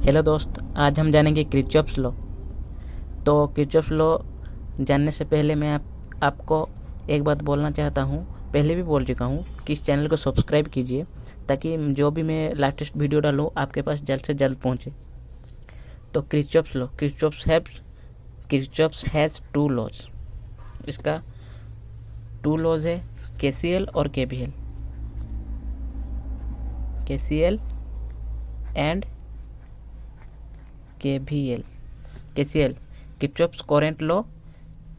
Hello दोस्त, आज हम जानेंगे किरचॉफ्स लॉ। तो किरचॉफ्स लॉ जानने से पहले मैं आपको एक बात बोलना चाहता हूँ। पहले भी बोल चुका हूँ कि इस चैनल को सब्सक्राइब कीजिए ताकि जो भी मैं लेटेस्ट वीडियो डालूँ आपके पास जल्द से जल्द पहुँचे। तो Kirchhoff's law, Kirchhoff's has two laws. इसका टू लॉज है, केसीएल और KVL. KCL and KVL. KCL Kirchhoff's current law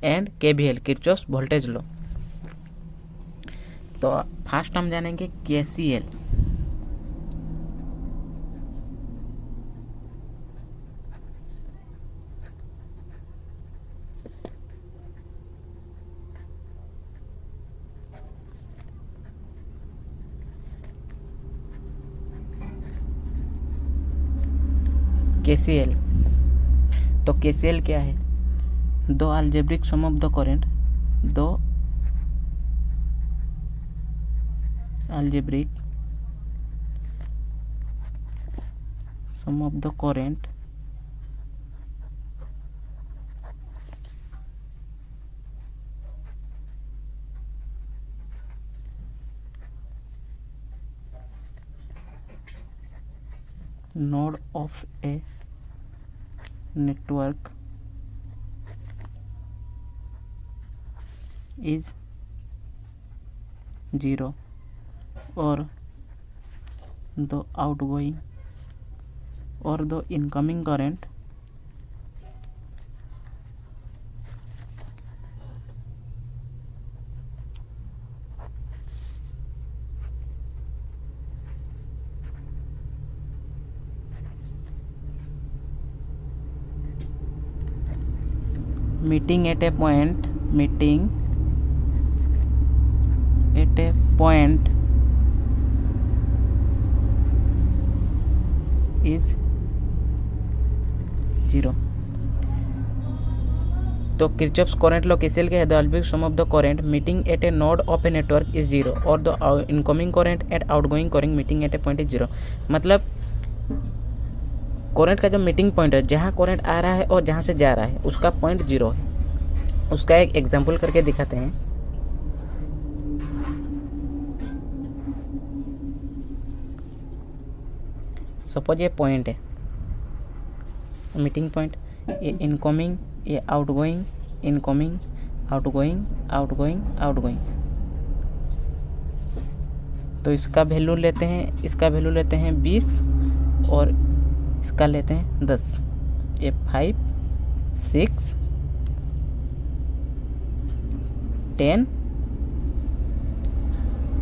and KVL Kirchhoff's voltage law. तो फर्स्ट हम जानेंगे केसीएल। केसीएल तो केसीएल क्या है? The algebraic sum of the current, the algebraic sum of the current node of a network is 0 or the outgoing or the incoming current meeting at a point is 0। तो Kirchhoff's current law KCL के the algebraic sum of the current meeting at a node of a network is 0 और the incoming current at outgoing current meeting at a point is 0। मतलब current का जो meeting point है, जहाँ current आ रहा है और जहाँ से जा रहा है, उसका पॉइंट 0 है। उसका एक एग्जांपल करके दिखाते हैं। सपोज ये पॉइंट है, मीटिंग पॉइंट, ये इनकमिंग, ये outgoing, incoming, outgoing, outgoing, outgoing. तो इसका वैल्यू लेते हैं, 20 और इसका लेते हैं 10। ये 5, 6, 10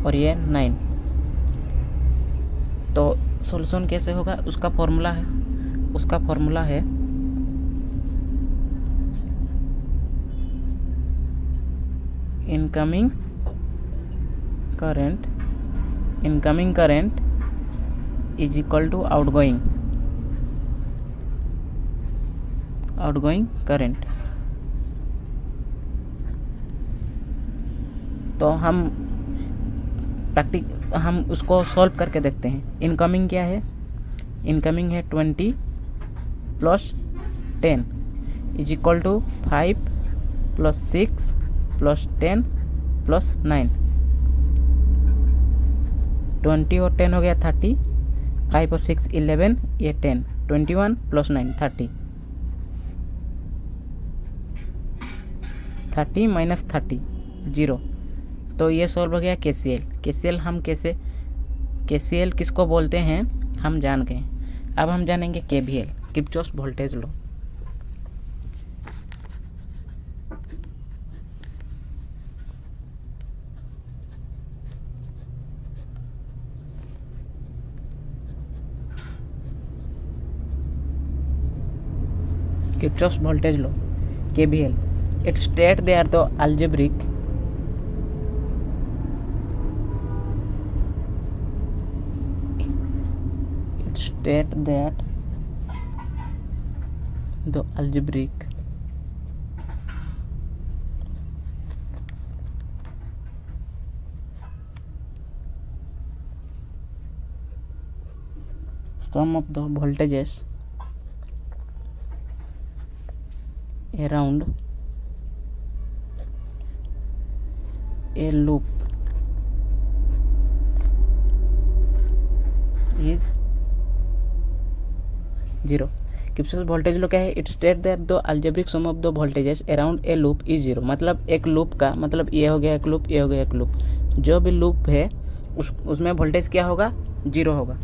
और ये 9। तो सॉल्यूशन कैसे होगा? उसका फॉर्मूला है incoming current is equal to outgoing current. तो हम उसको सॉल्व करके देखते हैं। इनकमिंग क्या है? इनकमिंग है 20 plus 10 is equal to 5 plus 6 plus 10 plus 9। 20 और 10 हो गया 30, 5 और 6 11, ये 10, 21 प्लस 9 30, 30 माइनस 30 0। तो ये सॉल्व हो गया केसीएल। केसीएल किसको बोलते हैं हम जान गए। अब हम जानेंगे KVL, Kirchhoff's voltage law. Kirchhoff's voltage law KVL, it states that the algebraic sum of the voltages around a loop is 0. Kirchhoff voltage law क्या है? It state that the algebraic sum of the voltages around a loop is 0. मतलब एक loop का मतलब ये हो गया एक लूप, ये हो गया एक लूप, जो भी लूप है उसमें वोल्टेज क्या होगा? 0 होगा.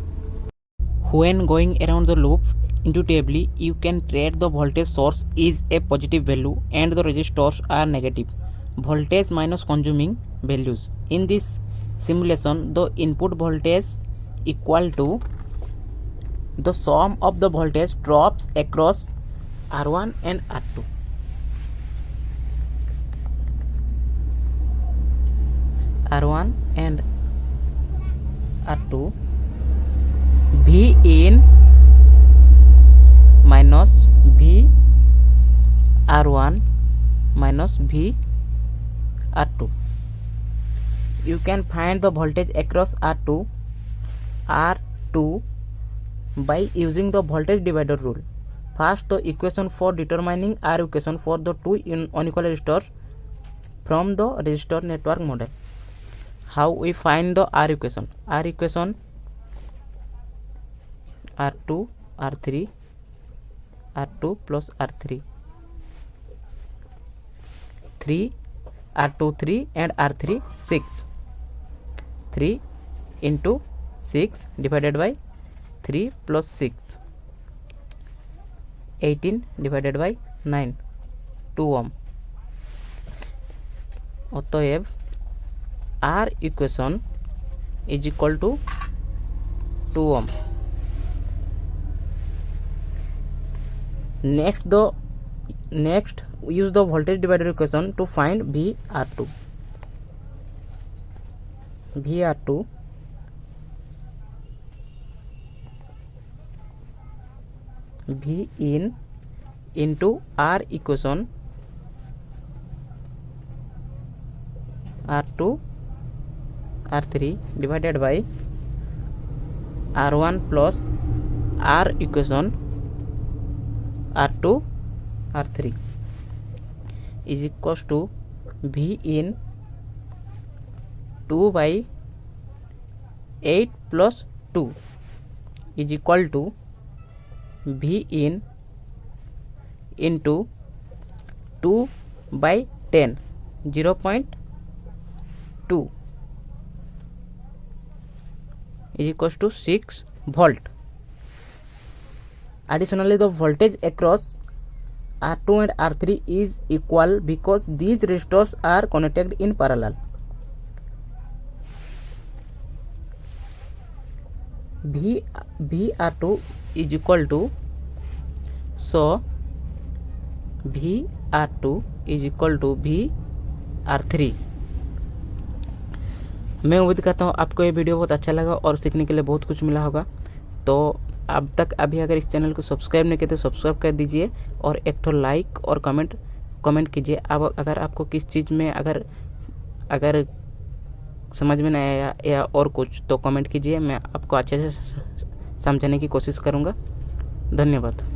When going around the loop intuitively, you can treat the voltage source is a positive value and the resistors are negative. Voltage minus consuming values. In this simulation, the input voltage equal to the sum of the voltage drops across R1 and R2. R1 and R2. V in minus V R1 minus V R2. You can find the voltage across R2 by using the voltage divider rule. First, the equation for determining R equation for the two unequal resistors from the resistor network model. How we find the R equation? R equation R2 R3 R2 plus R3 3 R2 3 and R3 6. 3 into 6 divided by 3 plus 6 18 divided by 9 2 ohm. অতএব R equation is equal to 2 ohm. Next use the voltage divider equation to find VR2. VR2 V in into R equation R2 R3 divided by R1 plus R equation R2 R3 is equals to V in 2 by 8 plus 2 is equal to V in into 2 by 10 0.2 is equals to 6 volt. Additionally, the voltage across R2 and R3 is equal because these resistors are connected in parallel. VR2 is equal to, so VR2 is equal to VR3. मैं उम्मीद करता हूँ आपको ये video बहुत अच्छा लगा और सीखने के लिए बहुत कुछ मिला होगा. तो अब तक अभी अगर इस चैनल को सब्सक्राइब नहीं किए तो सब्सक्राइब कर दीजिए और एक ठो लाइक और कमेंट कीजिए. अब अगर आपको किस चीज़ में अगर समझ में नहीं आया या और कुछ तो कमेंट कीजिए, मैं आपको अच्छे से समझाने की कोशिश करूँगा. धन्यवाद.